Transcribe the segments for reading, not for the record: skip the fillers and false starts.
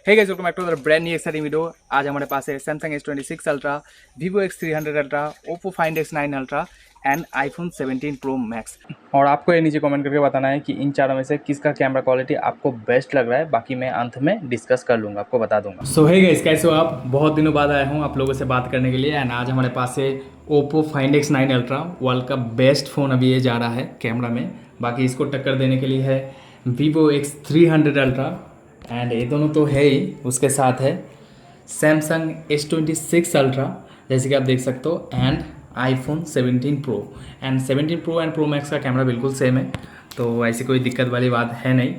Hey guys, welcome back to other brand new exciting video. आज हमारे पास है Samsung S26 ultra, Vivo X300 ultra, Oppo Find X9 ultra and iPhone 17 Pro Max। और आपको ये नीचे कमेंट करके बताना है कि इन चारों में से किसका कैमरा क्वालिटी आपको बेस्ट लग रहा है। बाकी मैं अंत में डिस्कस कर लूँगा, आपको बता दूंगा। सो हे गाइस, कैसे हो आप? बहुत दिनों बाद आया हूँ आप लोगों से बात करने के लिए। एंड आज हमारे पास है Oppo Find X9 ultra, world का बेस्ट फ़ोन अभी ये जा रहा है कैमरा में। बाकी इसको टक्कर देने के लिए है Vivo X300 अल्ट्रा, एंड ये दोनों तो है ही। उसके साथ है सैमसंग S26 अल्ट्रा, जैसे कि आप देख सकते हो, and iPhone 17 Pro। And 17 Pro and Pro Max का कैमरा बिल्कुल सेम है, तो ऐसी कोई दिक्कत वाली बात है नहीं।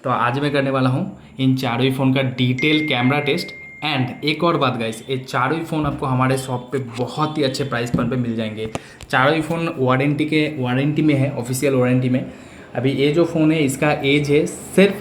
तो आज मैं करने वाला हूँ इन चारों ही फ़ोन का डिटेल कैमरा टेस्ट। एंड एक और बात गाइस, ये चारों ही फ़ोन आपको हमारे शॉप पे बहुत ही अच्छे प्राइस पर मिल जाएंगे। चारों ही फ़ोन वारंटी में है, ऑफिशियल वारंटी में। अभी ये जो फ़ोन है इसका एज है सिर्फ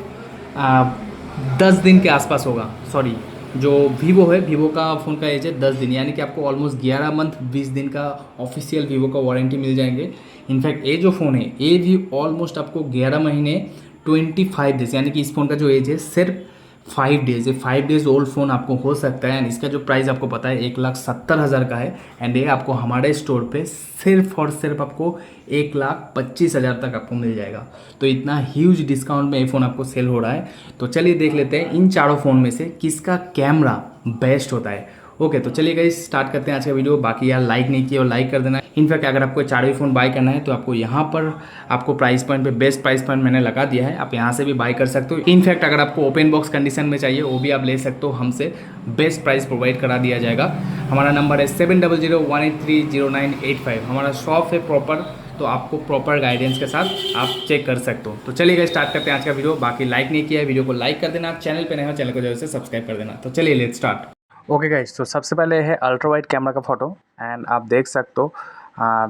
10 दिन के आसपास होगा। सॉरी, जो वीवो है, वीवो का फ़ोन का एज है 10 दिन, यानी कि आपको ऑलमोस्ट 11 मंथ 20 दिन का ऑफिशियल वीवो का वारंटी मिल जाएंगे। इनफैक्ट ये जो फ़ोन है ये भी ऑलमोस्ट आपको 11 महीने 25 डेज, यानी कि इस फ़ोन का जो एज है सिर्फ 5 डेज है। 5 डेज ओल्ड फ़ोन आपको हो सकता है। एंड इसका जो प्राइस आपको पता है 1,70,000 का है। एंड ये आपको हमारे स्टोर पे सिर्फ और सिर्फ आपको 1,25,000 तक आपको मिल जाएगा। तो इतना ह्यूज डिस्काउंट में ये फ़ोन आपको सेल हो रहा है। तो चलिए देख लेते हैं इन चारों फ़ोन में से किसका कैमरा बेस्ट होता है। ओके, तो चलिए गाइस स्टार्ट करते हैं आज का वीडियो। बाकी यार लाइक नहीं किया और लाइक कर देना। इनफैक्ट अगर आपको चारों ही फ़ोन बाय करना है तो आपको यहाँ पर आपको प्राइस पॉइंट पे बेस्ट प्राइस पॉइंट मैंने लगा दिया है, आप यहाँ से भी बाय कर सकते हो। इनफैक्ट अगर आपको ओपन बॉक्स कंडीशन में चाहिए वो भी आप ले सकते हो, हमसे बेस्ट प्राइस प्रोवाइड करा दिया जाएगा। हमारा नंबर है 7001830985। हमारा शॉप है प्रॉपर, तो आपको प्रॉपर गाइडेंस के साथ आप चेक कर सकते हो। तो चलिए स्टार्ट करते हैं आज का वीडियो। बाकी लाइक नहीं किया है वीडियो को लाइक कर देना, चैनल पे नए हो चैनल को जरूर से सब्सक्राइब कर देना। तो चलिए लेट्स स्टार्ट। ओके गाइस, तो सबसे पहले है अल्ट्रा वाइड कैमरा का फ़ोटो। एंड आप देख सकते हो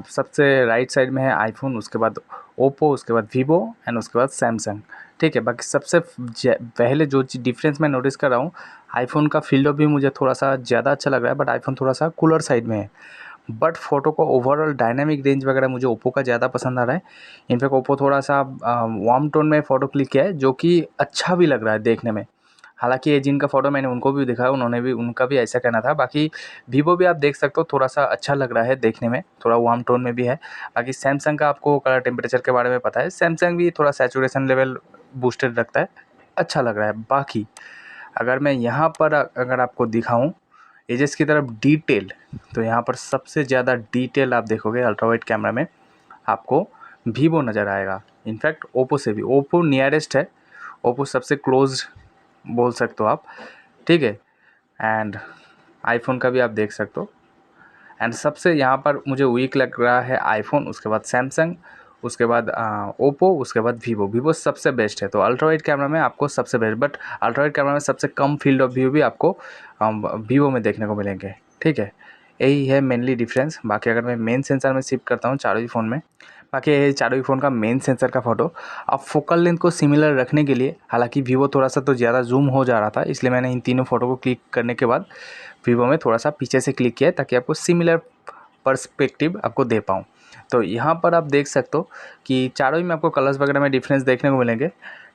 सबसे राइट साइड में है आईफोन, उसके बाद ओप्पो, उसके बाद वीवो एंड उसके बाद सैमसंग। ठीक है, बाकी सबसे पहले जो डिफरेंस मैं नोटिस कर रहा हूँ, आईफोन का फील्ड ऑफ व्यू मुझे थोड़ा सा ज़्यादा अच्छा लग रहा है, बट आईफोन थोड़ा सा कूलर साइड में है। बट फ़ोटो को ओवरऑल डायनामिक रेंज वगैरह मुझे ओप्पो का ज़्यादा पसंद आ रहा है। इनफैक्ट ओप्पो थोड़ा सा वार्म टोन में फ़ोटो क्लिक किया है, जो कि अच्छा भी लग रहा है देखने में। हालांकि ये जिनका फ़ोटो मैंने उनको भी दिखाया, उनका भी ऐसा कहना था। बाकी वीवो भी आप देख सकते हो, थोड़ा सा अच्छा लग रहा है देखने में, थोड़ा वार्म टोन में भी है। बाकी सैमसंग का आपको कलर टेम्परेचर के बारे में पता है, सैमसंग भी थोड़ा सैचुरेशन लेवल बूस्टेड रखता है, अच्छा लग रहा है। बाकी अगर मैं यहाँ पर अगर आपको दिखाऊँ एजेस की तरफ डिटेल, तो यहाँ पर सबसे ज़्यादा डिटेल आप देखोगे अल्ट्रा वाइड कैमरा में आपको वीवो नज़र आएगा। इनफैक्ट ओप्पो से भी, ओप्पो नियरेस्ट है, ओप्पो सबसे क्लोज बोल सकते हो आप। ठीक है, एंड आईफोन का भी आप देख सकते हो। एंड सबसे यहाँ पर मुझे वीक लग रहा है आईफोन, उसके बाद सैमसंग, उसके बाद ओप्पो, उसके बाद वीवो। वीवो सबसे बेस्ट है। तो अल्ट्रा वाइड कैमरा में आपको सबसे best, but ultra wide camera में सबसे कम फील्ड ऑफ व्यू भी आपको वीवो में देखने को मिलेंगे। ठीक है, यही है मेनली डिफरेंस। बाकी अगर मैं मेन सेंसर में शिफ्ट करता हूँ चारों ही फ़ोन में, बाकी ये चारों ही फ़ोन का मेन सेंसर का फ़ोटो अब फोकल लेंथ को सिमिलर रखने के लिए, हालांकि वीवो थोड़ा सा तो ज़्यादा जूम हो जा रहा था, इसलिए मैंने इन तीनों फ़ोटो को क्लिक करने के बाद वीवो में थोड़ा सा पीछे से क्लिक किया ताकि आपको सिमिलर पर्सपेक्टिव आपको दे पाऊँ। तो यहाँ पर आप देख सकते हो कि चारों ही में आपको कलर्स वगैरह में डिफरेंस देखने को मिलेंगे।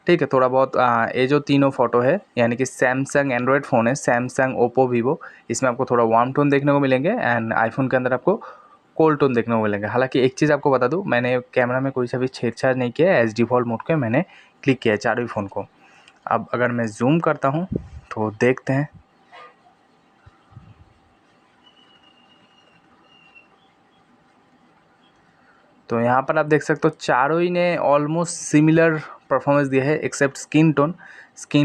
ठीक है, थोड़ा बहुत ये जो तीनों फ़ोटो है, यानी कि सैमसंग एंड्रॉयड फ़ोन है, सैमसंग, ओप्पो, वीवो, इसमें आपको थोड़ा वार्म टोन देखने को मिलेंगे। एंड आईफोन के अंदर आपको कोल्ड टोन देखने को मिलेंगे। हालांकि एक चीज़ आपको बता दूं, मैंने कैमरा में कोई सा भी छेड़छाड़ नहीं किया है, एज डिफ़ॉल्ट मोड के मैंने क्लिक किया है चारों ही फ़ोन को। अब अगर मैं जूम करता हूं तो देखते हैं, तो यहाँ पर आप देख सकते हो चारों ही ने ऑलमोस्ट सिमिलर परफॉर्मेंस दिया है, एक्सेप्ट स्किन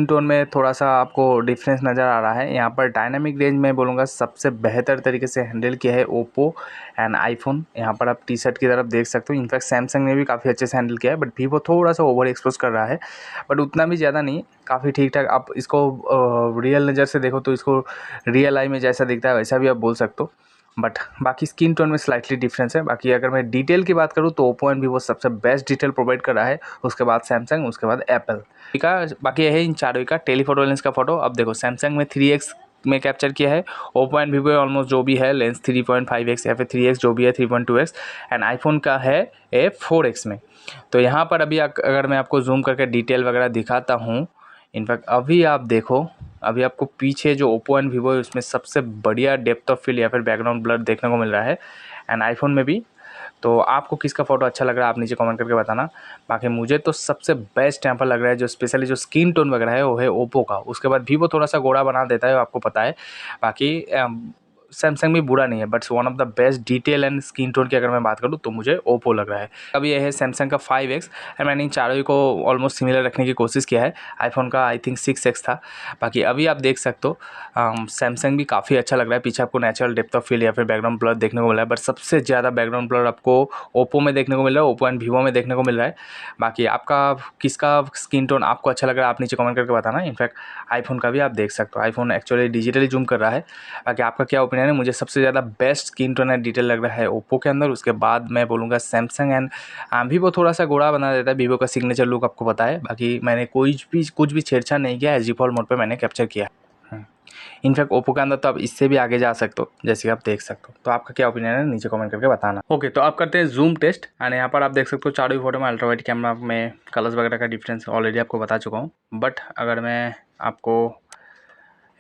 टोन में थोड़ा सा आपको डिफरेंस नज़र आ रहा है। यहाँ पर डायनामिक रेंज में बोलूँगा सबसे बेहतर तरीके से हैंडल किया है ओप्पो एंड आईफोन। यहाँ पर आप टी शर्ट की तरफ देख सकते हो। इनफैक्ट सैमसंग ने भी काफ़ी अच्छे से हैंडल किया है, बट वीवो थोड़ा सा ओवर एक्सपोज कर रहा है, बट उतना भी ज़्यादा नहीं, काफ़ी ठीक ठाक। आप इसको रियल नज़र से देखो तो इसको रियल आई में जैसा दिखता है वैसा भी आप बोल सकते हो, बट बाकी स्किन टोन में स्लाइटली डिफरेंस है। बाकी अगर मैं डिटेल की बात करूँ तो ओप्पो एंड वीवो सबसे बेस्ट डिटेल प्रोवाइड कर रहा है, उसके बाद सैमसंग, उसके बाद एप्पल का। बाकी है इन चारों का टेलीफोटो लेंस का फोटो। अब देखो सैमसंग में 3x में कैप्चर किया है, ओप्पो एंड वीवो ऑलमोस्ट जो भी है लेंस 3.5x या फिर 3x जो भी है 3.2x, एंड आईफोन का है ए 4x में। तो यहाँ पर अभी अगर मैं आपको जूम करके डिटेल वगैरह दिखाता हूँ, इनफैक्ट अभी आप देखो, अभी आपको पीछे जो ओप्पो एंड वीवो है उसमें सबसे बढ़िया डेप्थ ऑफ फील्ड या फिर बैकग्राउंड ब्लर देखने को मिल रहा है, एंड आईफोन में भी। तो आपको किसका फ़ोटो अच्छा लग रहा है आप नीचे कमेंट करके बताना। बाकी मुझे तो सबसे बेस्ट यहाँ पर लग रहा है जो स्पेशली जो स्किन टोन वगैरह है वो है ओप्पो का। उसके बाद वीवो थोड़ा सा गोरा बना देता है, आपको पता है। बाकी सैमसंग भी बुरा नहीं है, but one of the best detail and skin tone की अगर मैं बात करूँ तो मुझे ओप्पो लग रहा है। अभी यह है सैमसंग का 5X, एंड मैंने इन चारों ही को ऑलमोस्ट सिमिलर रखने की कोशिश किया है। आईफोन का आई थिंक 6X था। बाकी अभी आप देख सकते हो सैमसंग भी काफ़ी अच्छा लग रहा है। पीछे आपको नेचुरल डेप्थ ऑफ फील्ड या फिर बैकग्राउंड ब्लर देखने को मिल रहा है, बट सबसे ज़्यादा बैकग्राउंड ब्लर आपको ओप्पो में देखने को मिल रहा है, ओप्पो एंड वीवो में देखने को मिल रहा है। बाकी आपका किसका स्किन टोन आपको अच्छा लग रहा है आप नीचे कमेंट करके बताना। इनफैक्ट आईफोन का भी आप देख सकते हो, आईफोन एक्चुअली डिजिटली जूम कर रहा है। बाकी आपका क्या ओपिनियन है? मुझे सबसे ज़्यादा best skin tone and detail लग रहा है ओप्पो के अंदर। उसके बाद मैं बोलूँगा सैमसंग, एंड वीवो थोड़ा सा गोरा बना देता है। वीवो का सिग्नेचर लुक आपको पता है। बाकी मैंने कुछ भी छेड़छाड़ नहीं किया, एज डिफ़ॉल्ट मोड पे मैंने कैप्चर किया। इनफैक्ट ओप्पो के अंदर तो आप इससे भी आगे जा सकते हो, जैसे कि आप देख सकते हो। तो आपका क्या ओपिनियन है नीचे कमेंट करके बताना। ओके, तो आप करते हैं जूम टेस्ट, एंड यहाँ पर आप देख सकते हो चारों ही फोटो में अल्ट्रा वाइड कैमरा में कलर्स वगैरह का डिफरेंस ऑलरेडी आपको बता चुका हूँ। बट अगर मैं आपको,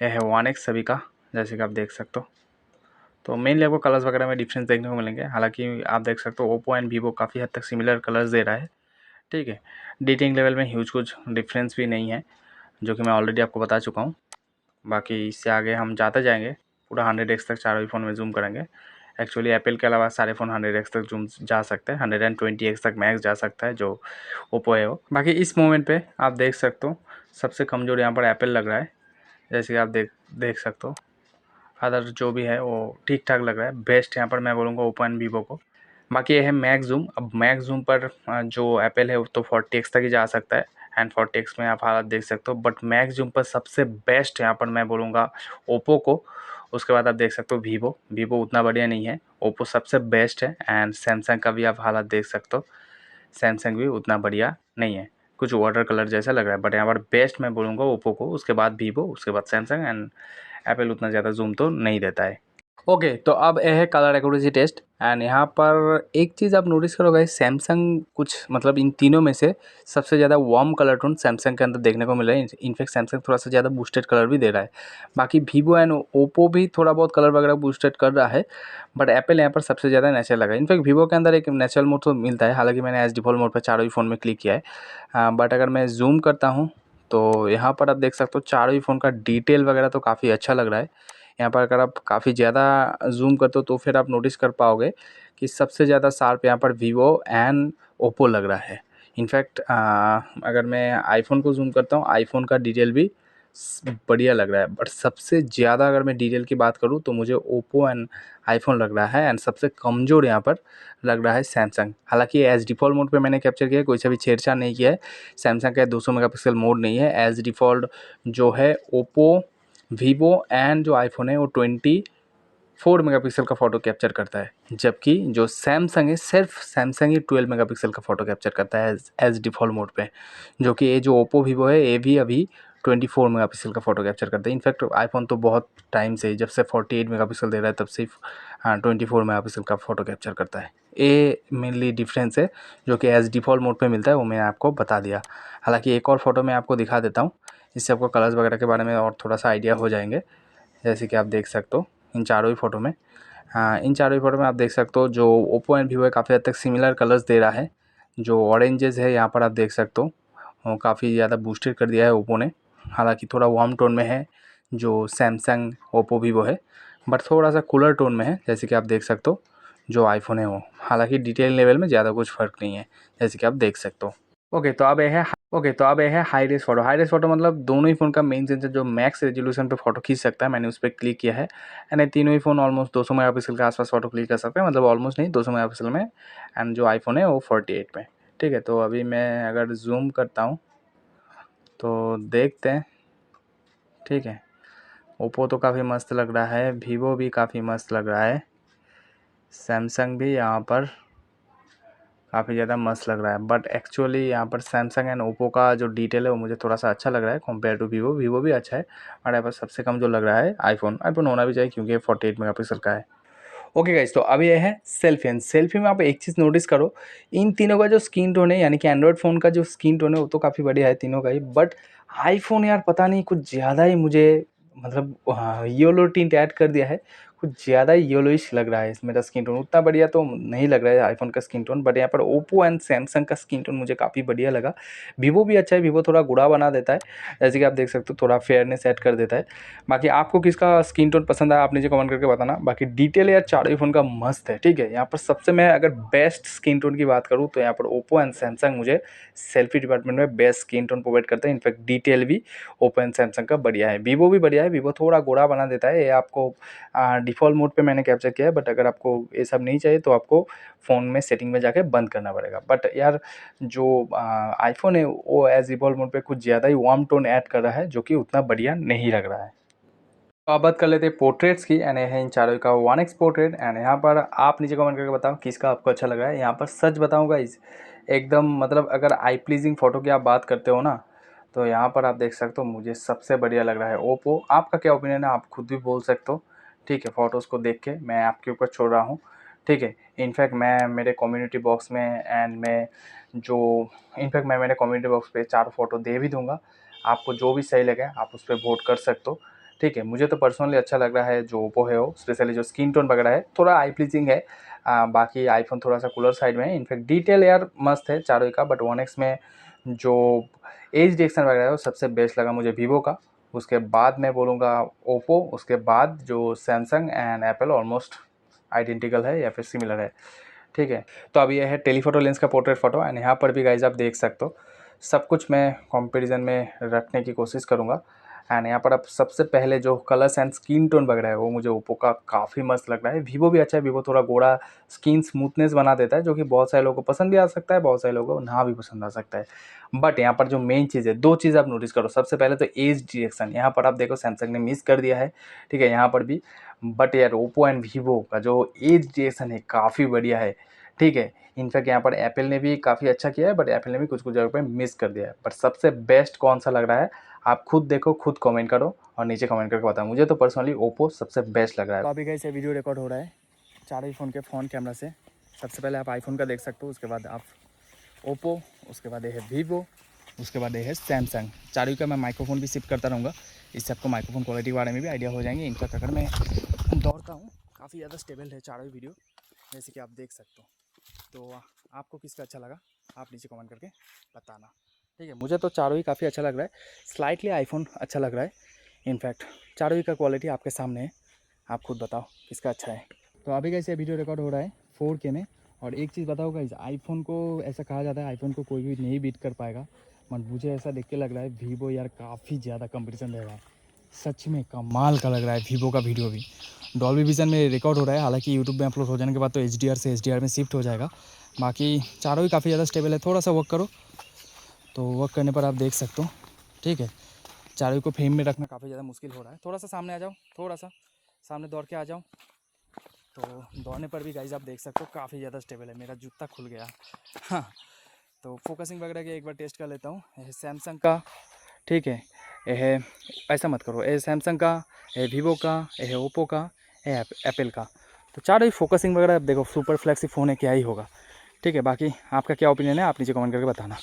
यह है 1X सभी का, जैसे कि आप देख सकते हो, तो मेनली आपको कलर्स वगैरह में डिफरेंस देखने को मिलेंगे। हालांकि आप देख सकते हो ओप्पो एंड वीवो काफ़ी हद तक सिमिलर कलर्स दे रहा है, ठीक है। डिटेलिंग लेवल में ह्यूज कुछ डिफरेंस भी नहीं है, जो कि मैं ऑलरेडी आपको बता चुका हूँ। बाकी इससे आगे हम जाते जाएंगे, पूरा 100x तक चारों ही फ़ोन में जूम करेंगे। एक्चुअली एप्पल के अलावा सारे फ़ोन 100x तक जूम जा सकते हैं, 120x तक मैक्स जा सकता है जो ओप्पो है वो। बाकी इस मोमेंट पे आप देख सकते हो सबसे कमज़ोर यहाँ पर एप्पल लग रहा है, जैसे कि आप देख सकते हो। अदर जो भी है वो ठीक ठाक लग रहा है। बेस्ट यहाँ पर मैं बोलूँगा ओप्पो एंड वीवो को। बाकी ये है मैक्स जूम। अब मैक्स जूम पर जो एप्पल है वो तो 40x तक ही जा सकता है, एंड 40x में आप हालत देख सकते हो। बट मैक्स जूम पर सबसे बेस्ट यहाँ पर मैं बोलूँगा ओप्पो को। उसके बाद आप देख सकते हो वीवो। वीवो उतना बढ़िया नहीं है, ओप्पो सबसे बेस्ट है। एंड सैमसंग का भी आप हालत देख सकते हो, सैमसंग भी उतना बढ़िया नहीं है, कुछ वाटर कलर जैसा लग रहा है। बट यहाँ पर बेस्ट मैं बोलूँगा ओप्पो को, उसके बाद वीवो, उसके बाद सैमसंग, एंड एप्पल उतना ज़्यादा जूम तो नहीं देता है। ओके, तो अब यह है कलर एक्यूरेसी टेस्ट, एंड यहाँ पर एक चीज़ आप नोटिस करोगे, सैमसंग कुछ मतलब इन तीनों में से सबसे ज़्यादा वार्म कलर टोन सैमसंग के अंदर देखने को मिल रहा है। इनफैक्ट सैमसंग थोड़ा सा ज़्यादा बूस्टेड कलर भी दे रहा है। बाकी वीवो एंड ओप्पो भी थोड़ा बहुत कलर वगैरह बूस्टेड कर रहा है, बट एप्पल यहाँ पर सबसे ज़्यादा नेचुरल लगा है। इनफैक्ट वीवो के अंदर एक नेचुरल मोड तो मिलता है, हालांकि मैंने एज डिफ़ॉल्ट मोड पर चारों ही फ़ोन में क्लिक किया है। बट अगर मैं जूम करता हूँ तो यहाँ पर आप देख सकते हो चारों ही फ़ोन का डिटेल वगैरह तो काफ़ी अच्छा लग रहा है। यहाँ पर अगर आप काफ़ी ज़्यादा जूम करते हो तो फिर आप नोटिस कर पाओगे कि सबसे ज़्यादा शार्प यहाँ पर वीवो एंड ओप्पो लग रहा है। इनफैक्ट अगर मैं आईफ़ोन को जूम करता हूँ, आईफ़ोन का डिटेल भी बढ़िया लग रहा है। बट सबसे ज़्यादा अगर मैं डिटेल की बात करूँ तो मुझे ओप्पो एंड आईफ़ोन लग रहा है, एंड सबसे कमज़ोर यहाँ पर लग रहा है सैमसंग। हालांकि एज डिफ़ॉल्ट मोड पे मैंने कैप्चर किया है, कोई सा भी छेड़छाड़ नहीं किया है। सैमसंग का 200 मेगापिक्सल मोड नहीं है, एज डिफ़ॉल्ट जो है ओप्पो, वीवो एंड जो आईफ़ोन है वो 24 मेगापिक्सल का फ़ोटो कैप्चर करता है, जबकि जो सैमसंग है सिर्फ सैमसंग ही 12 मेगापिक्सल का फ़ोटो कैप्चर करता है एज डिफ़ॉल्ट मोड पे। जो कि ये जो ओप्पो वीवो है ये भी अभी 24 मेगापिक्सल का फ़ोटो कैप्चर करता है। इनफैक्ट आईफ़ोन तो बहुत टाइम से, जब से 48 मेगापिक्सल दे रहा है तब से 24 मेगापिक्सल का फ़ोटो कैप्चर करता है। ये मेनली डिफरेंस है जो कि एज डिफ़ॉल्ट मोड पे मिलता है, वो मैंने आपको बता दिया। हालांकि एक और फ़ोटो मैं आपको दिखा देता हूँ, इससे आपको कलर्स वगैरह के बारे में और थोड़ा सा आइडिया हो जाएंगे। जैसे कि आप देख सकते हो इन चारों ही फ़ोटो में, इन चारों ही फ़ोटो में आप देख सकते हो जो ओप्पो एंड वीवो है काफ़ी हद तक सिमिलर कलर्स दे रहा है। जो ऑरेंजेस है यहाँ पर आप देख सकते हो वो काफ़ी ज़्यादा बूस्टेड कर दिया है ओप्पो ने। हालांकि थोड़ा वार्म टोन में है जो सैमसंग ओप्पो वीवो है, बट थोड़ा सा कूलर टोन में है जैसे कि आप देख सकते हो जो आईफ़ोन है वो। हालांकि डिटेल लेवल में ज़्यादा कुछ फ़र्क नहीं है, जैसे कि आप देख सकते हो। ओके, तो अब यह है high res photo. High res photo मतलब दोनों ही फ़ोन का मेन सेंसर जो मैक्स रेजोल्यूशन पे फ़ोटो खींच सकता है, मैंने उस पर क्लिक किया है। एंड ये तीनों ही फ़ोन ऑलमोस्ट 200 मेगापिक्सल के आसपास फ़ोटो क्लिक कर सकते हैं, मतलब ऑलमोस्ट नहीं 200 मेगापिक्सल में। एंड जो आईफ़ोन है वो 48 में, ठीक है। तो अभी मैं अगर जूम करता हूँ तो देखते हैं, ठीक है। ओप्पो तो काफ़ी मस्त लग रहा है, वीवो भी काफ़ी मस्त लग रहा है, सैमसंग भी यहाँ पर काफ़ी ज़्यादा मस्त लग रहा है। बट एक्चुअली यहाँ पर सैमसंग एंड ओप्पो का जो डिटेल है वो मुझे थोड़ा सा अच्छा लग रहा है कंपेयर टू वीवो। वीवो भी अच्छा है, और यहाँ पर सबसे कम जो लग रहा है आईफ़ोन होना भी चाहिए क्योंकि 48 मेगापिक्सल का है। ओके गाइस, तो अब ये है सेल्फी। एंड सेल्फी में आप एक चीज़ नोटिस करो, इन तीनों का जो स्किन टोन है, यानी कि एंड्रॉयड फ़ोन का जो स्किन टोन है वो तो काफ़ी बढ़िया है तीनों का ही, बट आईफ़ोन यार पता नहीं कुछ ज़्यादा ही मुझे मतलब येलो टिंट ऐड कर दिया है, कुछ ज़्यादा ही येलोइश लग रहा है इस मेरा स्किन टोन। उतना बढ़िया तो नहीं लग रहा है आईफ़ोन का स्किन टोन, बट यहाँ पर ओप्पो एंड सैमसंग का स्किन टोन मुझे काफ़ी बढ़िया लगा। वीवो भी अच्छा है, वीवो थोड़ा गोरा बना देता है, जैसे कि आप देख सकते हो थोड़ा फेयरनेस ऐड कर देता है। बाकी आपको किसका स्किन टोन पसंद आया आप नीचे कमेंट करके बताना। बाकी डिटेल यार चारों ही फ़ोन का मस्त है, ठीक है। यहाँ पर सबसे मैं अगर बेस्ट स्किन टोन की बात करूँ तो यहाँ पर ओप्पो एंड सैमसंग मुझे सेल्फी डिपार्टमेंट में बेस्ट स्किन टोन प्रोवाइड करते हैं। इनफैक्ट डिटेल भी ओप्पो एंड सैमसंग का बढ़िया है। वीवो भी बढ़िया है, वीवो थोड़ा गोरा बना देता है, ये आपको डिफ़ॉल्ट मोड पे मैंने कैप्चर किया है, बट अगर आपको ये सब नहीं चाहिए तो आपको फ़ोन में सेटिंग में जाके बंद करना पड़ेगा। बट यार जो आईफ़ोन है वो एज़ डिफ़ॉल्ट मोड पे कुछ ज़्यादा ही वार्म टोन ऐड कर रहा है, जो कि उतना बढ़िया नहीं लग रहा है। तो अब बात कर लेते हैं पोर्ट्रेट्स की, एंड ये है इन चारों का 1x पोर्ट्रेट। एंड यहाँ पर आप नीचे कमेंट करके बताओ किसका आपको अच्छा लग रहा है। यहाँ पर सच बताऊँ गाइस, एकदम मतलब अगर आई प्लीजिंग फ़ोटो की आप बात करते हो ना, तो यहाँ पर आप देख सकते हो मुझे सबसे बढ़िया लग रहा है ओप्पो। आपका क्या ओपिनियन है आप खुद भी बोल सकते हो, ठीक है। फ़ोटोज़ को देख के मैं आपके ऊपर छोड़ रहा हूँ, ठीक है। इनफैक्ट मैं मेरे कम्युनिटी बॉक्स में एंड मैं जो इनफैक्ट मैं मेरे कम्युनिटी बॉक्स पे 4 फ़ोटो दे भी दूँगा। आपको जो भी सही लगे आप उस पर वोट कर सकते हो, ठीक है। मुझे तो पर्सनली अच्छा लग रहा है जो ओप्पो है वो, स्पेशली जो स्किन टोन वगैरह है थोड़ा आई प्लीजिंग है। बाकी आईफोन थोड़ा सा कूलर साइड में है। इनफैक्ट डिटेल यार मस्त है चारों ही का, बट 1x में जो एज डिटेक्शन वगैरह है वो सबसे बेस्ट लगा मुझे वीवो का। उसके बाद मैं बोलूँगा ओप्पो, उसके बाद जो Samsung and Apple almost identical है या फिर सिमिलर है, ठीक है। तो अब ये है टेलीफोटो लेंस का पोर्ट्रेट फ़ोटो, एंड यहाँ पर भी गाइज आप देख सकते हो सब कुछ मैं कंपैरिजन में रखने की कोशिश करूँगा। एंड यहाँ पर अब सबसे पहले जो कलर्स एंड स्किन टोन वगैरह है वो मुझे ओप्पो का काफ़ी मस्त लग रहा है। वीवो भी अच्छा है, वीवो थोड़ा गोरा स्किन स्मूथनेस बना देता है, जो कि बहुत सारे लोगों को पसंद भी आ सकता है, बहुत सारे लोगों को ना भी पसंद आ सकता है। बट यहाँ पर जो मेन चीज़ है, दो चीज़ आप नोटिस करो। सबसे पहले तो एज डिटेक्शन, यहाँ पर आप देखो सैमसंग ने मिस कर दिया है, ठीक है, यहाँ पर भी। बट यार ओप्पो एंड वीवो का जो एज डिटेक्शन है काफ़ी बढ़िया है, ठीक है। इनफैक्ट यहाँ पर एप्पल ने भी काफ़ी अच्छा किया है, बट एप्पल ने भी कुछ कुछ जगह पे मिस कर दिया है। बट सबसे बेस्ट कौन सा लग रहा है आप खुद देखो, खुद कमेंट करो और नीचे कमेंट करके बताओ। मुझे तो पर्सनली ओप्पो सबसे बेस्ट लग रहा है। तो अभी कैसे वीडियो रिकॉर्ड हो रहा है चारों ही फ़ोन के फ़ोन कैमरा से। सबसे पहले आप आईफोन का देख सकते हो, उसके बाद आप ओप्पो, उसके बाद ये है वीवो, उसके बाद ये है सैमसंग। चारों का मैं माइक्रोफोन भी शिफ्ट करता रहूँगा, इससे आपको माइक्रोफोन क्वालिटी के बारे में भी आइडिया हो जाएंगे। इनफैक्ट अगर मैं दौड़ता हूँ काफ़ी ज़्यादा स्टेबल है चारों ही वीडियो, जैसे कि आप देख सकते हो। तो आपको किसका अच्छा लगा आप नीचे कमेंट करके बताना, ठीक है। मुझे तो चारों ही काफ़ी अच्छा लग रहा है, स्लाइटली आईफोन अच्छा लग रहा है। इनफैक्ट चारों ही का क्वालिटी आपके सामने है, आप खुद बताओ किसका अच्छा है। तो अभी कैसे वीडियो रिकॉर्ड हो रहा है 4K में। और एक चीज़ बताओ गाइस, आईफोन को ऐसा कहा जाता है आईफोन को कोई भी नहीं बीट कर पाएगा, बट मुझे ऐसा देख के लग रहा है वीवो यार काफ़ी ज़्यादा कंपटीशन दे रहा है। सच में कमाल का लग रहा है वीवो का वीडियो भी। डॉल्बी विजन में रिकॉर्ड हो रहा है, हालांकि यूट्यूब में अपलोड हो जाने के बाद तो HDR से HDR में शिफ्ट हो जाएगा। बाकी चारों ही काफ़ी ज़्यादा स्टेबल है। थोड़ा सा वर्क करो तो वर्क करने पर आप देख सकते हो, ठीक है। चारों को फ्रेम में रखना काफ़ी ज़्यादा मुश्किल हो रहा है। थोड़ा सा सामने आ जाओ, थोड़ा सा सामने दौड़ के आ जाओ, तो दौड़ने पर भी गाइज आप देख सकते हो काफ़ी ज़्यादा स्टेबल है। मेरा जूता खुल गया। हाँ, तो फोकसिंग वगैरह की एक बार टेस्ट कर लेता हूँ। यह सैमसंग का, ठीक है, यह है, ऐसा मत करो, यह सैमसंग का, यह वीवो का, यह है ओप्पो का, यह एप्पल का। तो चारों ही फोकसिंग वगैरह देखो सुपर फ्लैक्सी फ़ोन है, क्या ही होगा, ठीक है। बाकी आपका क्या ओपिनियन है आप नीचे कमेंट करके बताना।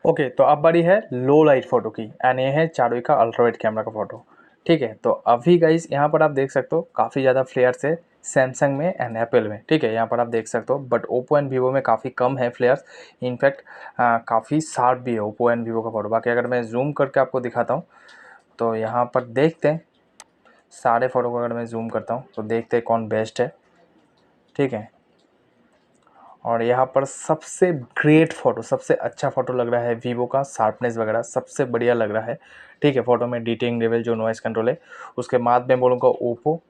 ओके, तो अब बारी है लो लाइट फ़ोटो की, एंड ये है चारों का अल्ट्रावाइट कैमरा का फ़ोटो, ठीक है। तो अभी गाइस यहाँ पर आप देख सकते हो काफ़ी ज़्यादा फ्लेयर्स है सैमसंग में एंड एप्पल में, ठीक है, यहाँ पर आप देख सकते हो। बट ओप्पो एंड वीवो में काफ़ी कम है फ्लेयर्स। इनफैक्ट काफ़ी शार्प भी है ओप्पो एंड वीवो का फ़ोटो। बाकी अगर मैं जूम करके आपको दिखाता हूँ तो यहाँ पर देखते हैं सारे फ़ोटो को, अगर मैं जूम करता हूँ तो देखते हैं कौन बेस्ट है, ठीक है। और यहाँ पर सबसे ग्रेट फ़ोटो, सबसे अच्छा फ़ोटो लग रहा है वीवो का, शार्पनेस वगैरह सबसे बढ़िया लग रहा है, ठीक है। फ़ोटो में डिटेलिंग लेवल जो नॉइस कंट्रोल है, उसके बाद मैं बोलूँगा ओप्पो,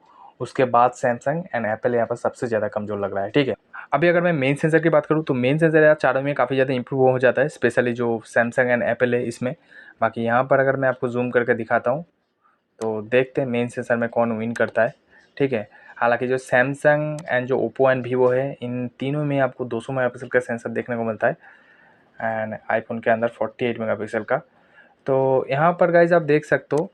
उसके बाद सैमसंग एंड एप्पल यहाँ पर सबसे ज़्यादा कमज़ोर लग रहा है, ठीक है। अभी अगर मैं मेन सेंसर की बात करूँ तो मेन सेंसर यार चारों में काफ़ी ज़्यादा इंप्रूव हो जाता है, स्पेशली जो सैमसंग एंड एप्पल है इसमें। बाकी यहाँ पर अगर मैं आपको जूम करके दिखाता हूँ तो देखते हैं मेन सेंसर में कौन विन करता है, ठीक है। हालांकि जो सैमसंग एंड जो ओप्पो एंड वीवो है इन तीनों में आपको 200 मेगापिक्सल का सेंसर देखने को मिलता है, एंड आईफोन के अंदर 48 मेगापिक्सल का। तो यहाँ पर गाइज आप देख सकते हो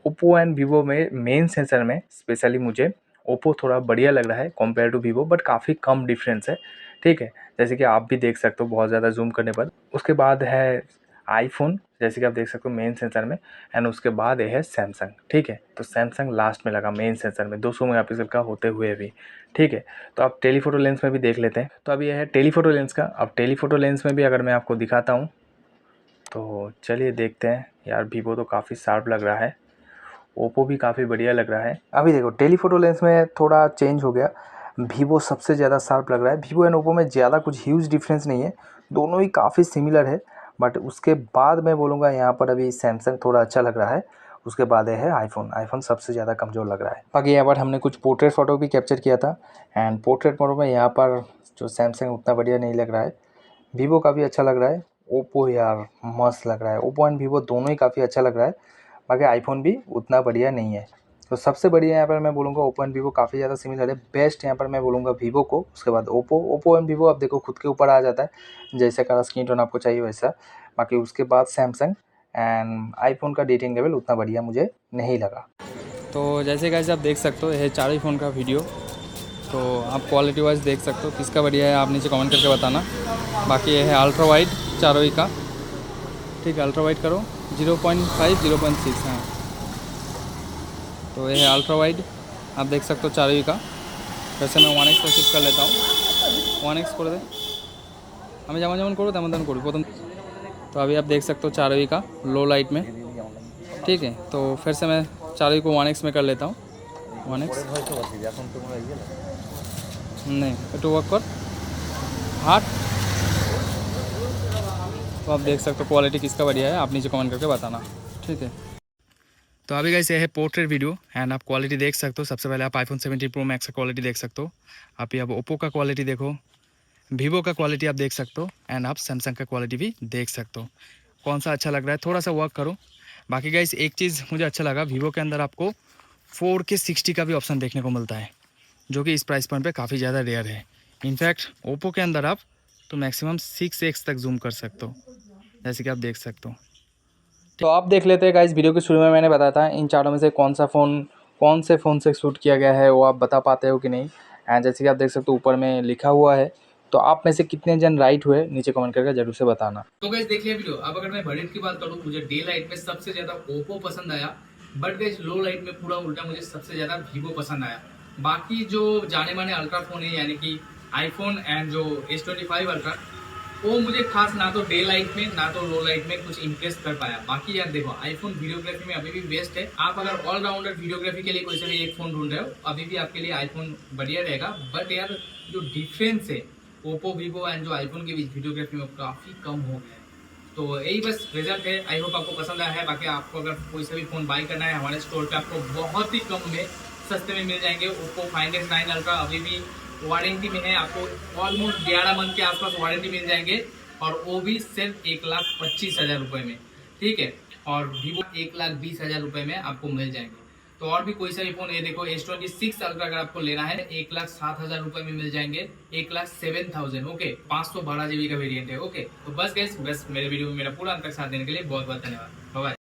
ओप्पो एंड वीवो में मेन सेंसर में स्पेशली मुझे ओप्पो थोड़ा बढ़िया लग रहा है कंपेयर टू वीवो, बट काफ़ी कम डिफरेंस है, ठीक है। जैसे कि आप भी देख सकते हो बहुत ज़्यादा जूम करने पर। उसके बाद है आईफोन जैसे कि आप देख सकते हो मेन सेंसर में, एंड उसके बाद ये है सैमसंग। ठीक है, तो सैमसंग लास्ट में लगा मेन सेंसर में 200 मेगापिक्सल का होते हुए भी। ठीक है, तो आप टेलीफोटो लेंस में भी देख लेते हैं। तो अब ये है टेलीफोटो लेंस का। अब टेलीफोटो लेंस में भी अगर मैं आपको दिखाता हूँ तो चलिए देखते हैं। यार वीवो तो काफ़ी शार्प लग रहा है, ओप्पो भी काफ़ी बढ़िया लग रहा है। अभी देखो टेलीफोटो लेंस में थोड़ा चेंज हो गया, वीवो सबसे ज़्यादा शार्प लग रहा है। वीवो एंड ओप्पो में ज़्यादा कुछ ह्यूज डिफरेंस नहीं है, दोनों ही काफ़ी सिमिलर है। बट उसके बाद मैं बोलूँगा यहाँ पर अभी सैमसंग थोड़ा अच्छा लग रहा है, उसके बाद है आईफोन। आईफोन सबसे ज़्यादा कमज़ोर लग रहा है। बाकी यहाँ पर हमने कुछ पोर्ट्रेट फ़ोटो भी कैप्चर किया था, एंड पोर्ट्रेट फ़ोटो में यहाँ पर जो सैमसंग उतना बढ़िया नहीं लग रहा है, वीवो काफ़ी अच्छा लग रहा है। ओप्पो यार मस्त लग रहा है, ओप्पो एंड वीवो दोनों ही काफ़ी अच्छा लग रहा है। बाकी आईफोन भी उतना बढ़िया नहीं है। तो सबसे बढ़िया यहाँ पर मैं बोलूँगा ओप्पो एंड वीवो काफ़ी ज़्यादा सिमिलर है। बेस्ट यहाँ पर मैं बोलूँगा वीवो को, उसके बाद ओप्पो एंड वीवो आप देखो खुद के ऊपर आ जाता है, जैसे का स्क्रीन टोन आपको चाहिए वैसा। बाकी उसके बाद सैमसंग एंड आईफोन का डेटिंग लेवल उतना बढ़िया मुझे नहीं लगा। तो जैसे कैसे आप देख सकते हो यह चारों ही फ़ोन का वीडियो, तो आप क्वालिटी वाइज देख सकते हो किसका बढ़िया है, आप नीचे कमेंट करके बताना। बाकी ये है अल्ट्रा वाइड चारों ही का। ठीक है, अल्ट्रा वाइड करो 0.5 0.6। हाँ, तो ये है अल्ट्रा वाइड, आप देख सकते हो चारों ही का। वैसे मैं 1x को शिफ्ट कर लेता हूँ, 1x कर दे हमें যেমন যেমন करो তেমন তেমন करो प्रथम। तो अभी आप देख सकते हो चारों ही का लो लाइट में। ठीक है, तो फिर से मैं चारों ही को 1x में कर लेता हूँ। 1x नहीं একটু वर्क कर हाथ। तो आप देख सकते हो क्वालिटी किसका बढ़िया है, आप नीचे कमेंट करके बताना। ठीक है, तो अभी गाइस ये है पोर्ट्रेट वीडियो, एंड आप क्वालिटी देख सकते हो। सबसे पहले आप आईफोन 17 प्रो मैक्स का क्वालिटी देख सकते हो, आप ये अब ओप्पो का क्वालिटी देखो, वीवो का क्वालिटी आप देख सकते हो, एंड आप सैमसंग का क्वालिटी भी देख सकते हो। कौन सा अच्छा लग रहा है, थोड़ा सा वर्क करो। बाकी गाइस एक चीज़ मुझे अच्छा लगा, वीवो के अंदर आपको 4K 60 का भी ऑप्शन देखने को मिलता है, जो कि इस प्राइस पॉइंट पे काफ़ी ज़्यादा रेयर है। इनफैक्ट ओप्पो के अंदर आप तो मैक्सिमम 6x तक जूम कर सकते हो, जैसे कि आप देख सकते हो। तो आप देख लेते हैं गाइस, वीडियो के शुरू में मैंने बताया था इन चारों में से कौन से फ़ोन से शूट किया गया है, वो आप बता पाते हो कि नहीं। एंड जैसे कि आप देख सकते हो ऊपर में लिखा हुआ है, तो आप में से कितने जन राइट हुए नीचे कमेंट करके जरूर से बताना। तो गाइस देख लिया वीडियो। अब अगर मैं बजट की बात करूँ, मुझे डे लाइट में सबसे ज़्यादा ओप्पो पसंद आया, बट गाइस लो लाइट में पूरा उल्टा मुझे सबसे ज़्यादा वीवो पसंद आया। बाकी जो जाने माने अल्ट्रा फ़ोन है, यानी कि आईफोन एंड जो S25 अल्ट्रा, वो मुझे खास ना तो डे लाइट में ना तो लो लाइट में कुछ इम्प्रेस कर पाया। बाकी यार देखो, आईफोन वीडियोग्राफी में अभी भी बेस्ट है। आप अगर ऑलराउंडर वीडियोग्राफी के लिए कोई सा भी एक फोन ढूंढ रहे हो, अभी भी आपके लिए आईफोन बढ़िया रहेगा। बट यार जो डिफरेंस है ओप्पो वीवो एंड जो आईफोन के बीच वीडियोग्राफी में, काफी कम हो गया है। तो यही बस रिजल्ट है। आई होप आपको पसंद आया है। बाकी आपको अगर कोई सा भी फोन बाय करना है, हमारे स्टोर पे आपको बहुत ही कम में सस्ते में मिल जाएंगे। ओप्पो फाइंड X9 अल्ट्रा अभी भी वारंटी में है, आपको ऑलमोस्ट 11 मंथ के आसपास वारंटी मिल जाएंगे, और वो भी सिर्फ 1,25,000 रुपये में। ठीक है, और वीवो 1,20,000 रुपये में आपको मिल जाएंगे। तो और भी कोई सा भी फोन, ये देखो S26 अल्ट्रा अगर आपको लेना है 1,07,000 रुपये में मिल जाएंगे, 1,07,000। ओके, 512 GB का वेरिएंट है। ओके, तो बस गाइस, बस मेरे वीडियो में मेरा पूरा अंत तक साथ देने के लिए बहुत बहुत धन्यवाद। बाय।